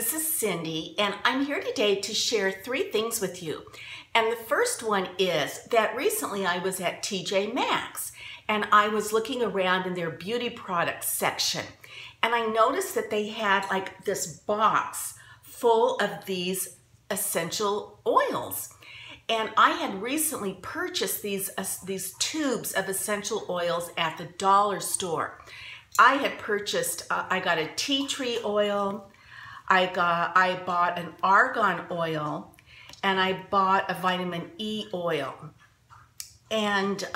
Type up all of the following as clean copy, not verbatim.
This is Cindy, and I'm here today to share 3 things with you. And the first one is that recently I was at TJ Maxx, and I was looking around in their beauty products section, and I noticed that they had like this box full of these essential oils. And I had recently purchased these tubes of essential oils at the dollar store. I had purchased, I got a tea tree oil, I bought an argan oil, and I bought a vitamin E oil. And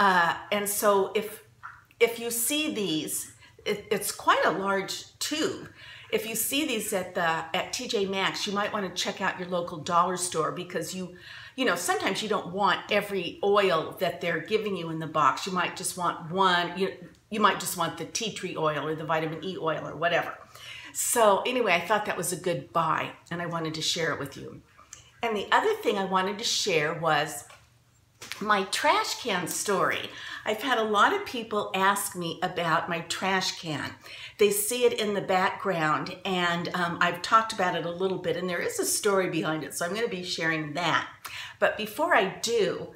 so if you see these, it's quite a large tube. If you see these at TJ Maxx, you might want to check out your local dollar store, because you know, sometimes you don't want every oil that they're giving you in the box. You might just want one. You might just want the tea tree oil or the vitamin E oil or whatever. So anyway, I thought that was a good buy, and I wanted to share it with you. And the other thing I wanted to share was my trash can story. I've had a lot of people ask me about my trash can. They see it in the background, and I've talked about it a little bit, and there is a story behind it, so I'm going to be sharing that. But before I do,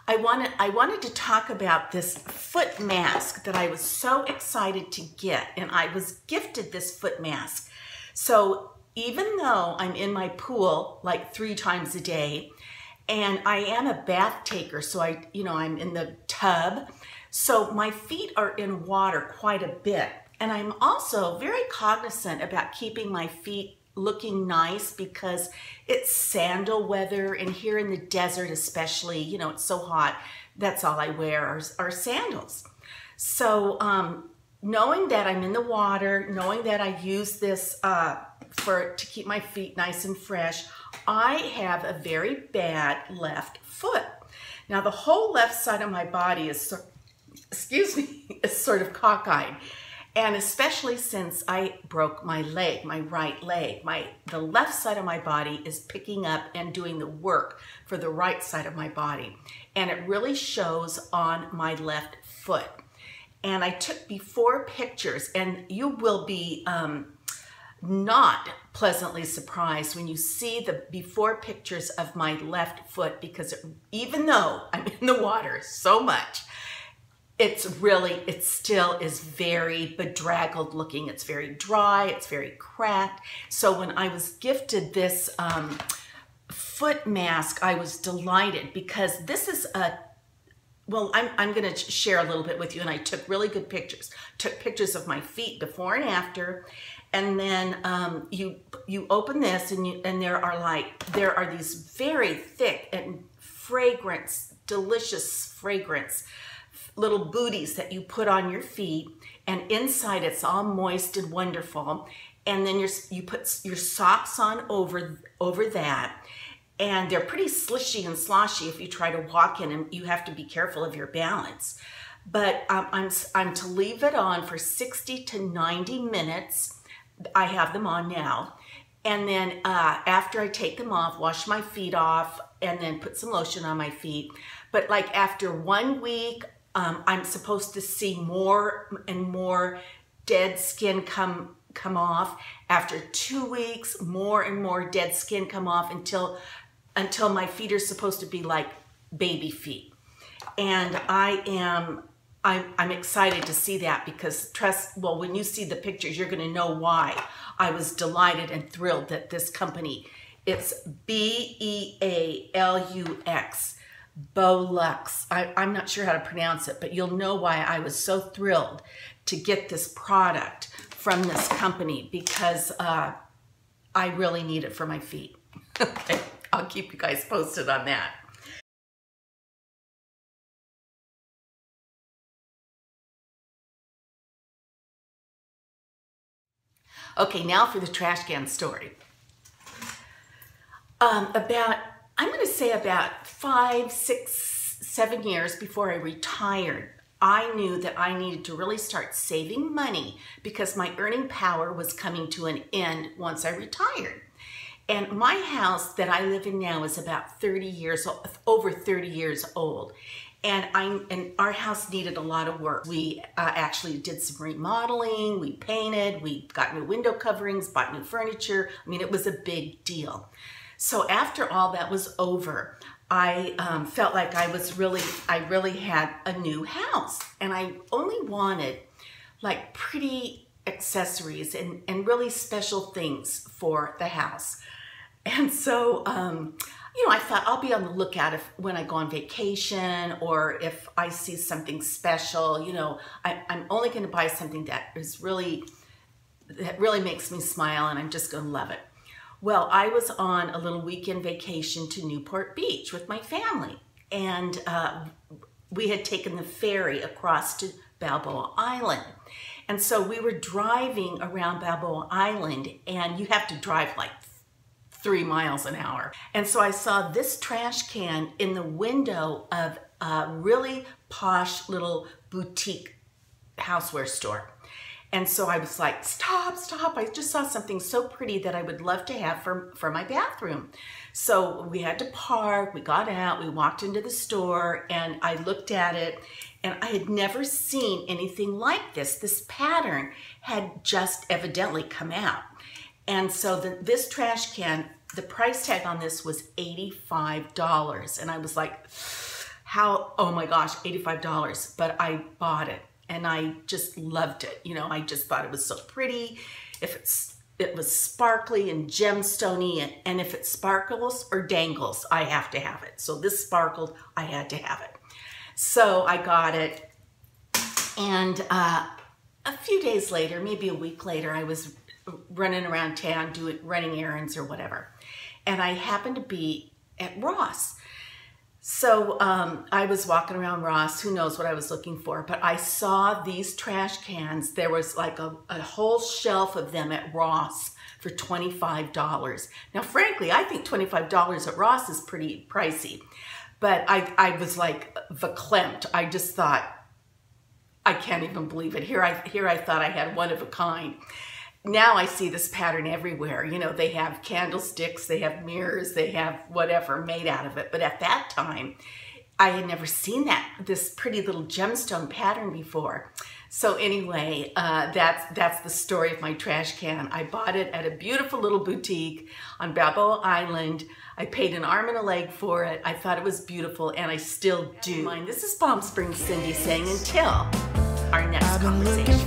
I wanted to talk about this foot mask that I was so excited to get, and I was gifted this foot mask. So even though I'm in my pool like 3 times a day, and I am a bath taker, so I'm in the tub, so my feet are in water quite a bit. And I'm also very cognizant about keeping my feet looking nice, because it's sandal weather, and here in the desert especially, you know, it's so hot, that's all I wear are sandals. So knowing that I'm in the water, knowing that I use this to keep my feet nice and fresh, I have a very bad left foot. Now the whole left side of my body is, is sort of cockeyed. And especially since I broke my leg, my right leg, the left side of my body is picking up and doing the work for the right side of my body. And it really shows on my left foot. And I took before pictures, and you will be not pleasantly surprised when you see the before pictures of my left foot, because even though I'm in the water so much, it still is very bedraggled looking. It's very dry, it's very cracked. So when I was gifted this foot mask, I was delighted, because this is well, I'm gonna share a little bit with you, and I took really good pictures. Took pictures of my feet before and after, and then you open this, and there are these very thick and delicious fragrance little booties that you put on your feet, and inside it's all moist and wonderful. And then you put your socks on over that, and they're pretty slishy and sloshy if you try to walk in, and you have to be careful of your balance. But I'm to leave it on for 60 to 90 minutes. I have them on now. And then after I take them off, wash my feet off, and then put some lotion on my feet. But like after 1 week, I'm supposed to see more and more dead skin come off. After 2 weeks, more and more dead skin come off until my feet are supposed to be like baby feet. And I'm excited to see that, because when you see the pictures, you're going to know why I was delighted and thrilled that this company, it's BEALUX. BEALUZ. I'm not sure how to pronounce it, but you'll know why I was so thrilled to get this product from this company, because I really need it for my feet. Okay, I'll keep you guys posted on that. Okay, now for the trash can story. I'm going to say about 5, 6, 7 years before I retired, I knew that I needed to really start saving money, because my earning power was coming to an end once I retired. And my house that I live in now is about over 30 years old. And our house needed a lot of work. We actually did some remodeling, we painted, we got new window coverings, bought new furniture. I mean, it was a big deal. So after all that was over, I felt like I really had a new house, and I only wanted like pretty accessories and really special things for the house. And so, you know, I thought I'll be on the lookout when I go on vacation, or if I see something special, you know, I'm only going to buy something that really makes me smile, and I'm just going to love it. Well, I was on a little weekend vacation to Newport Beach with my family, and we had taken the ferry across to Balboa Island. And so we were driving around Balboa Island, and you have to drive like 3 miles an hour. And so I saw this trash can in the window of a really posh little boutique houseware store. And so I was like, stop, stop. I just saw something so pretty that I would love to have for my bathroom. So we had to park, we got out, we walked into the store, and I looked at it, and I had never seen anything like this. This pattern had just evidently come out. And so this trash can, the price tag on this was $85. And I was like, how, oh my gosh, $85. But I bought it, and I just loved it. You know, I just thought it was so pretty. It was sparkly and gemstony, and if it sparkles or dangles, I have to have it. So this sparkled, I had to have it. So I got it, and a few days later, maybe a week later, I was running around town running errands or whatever, and I happened to be at Ross. So I was walking around Ross, who knows what I was looking for, but I saw these trash cans. There was like a whole shelf of them at Ross for $25. Now, frankly, I think $25 at Ross is pretty pricey, but I was like verklempt. I just thought, I can't even believe it. Here I thought I had one of a kind. Now I see this pattern everywhere. You know, they have candlesticks, they have mirrors, they have whatever made out of it. But at that time, I had never seen this pretty little gemstone pattern before. So anyway, that's the story of my trash can. I bought it at a beautiful little boutique on Balboa Island. I paid an arm and a leg for it. I thought it was beautiful, and I still do. This is Palm Springs Cindy saying until our next conversation.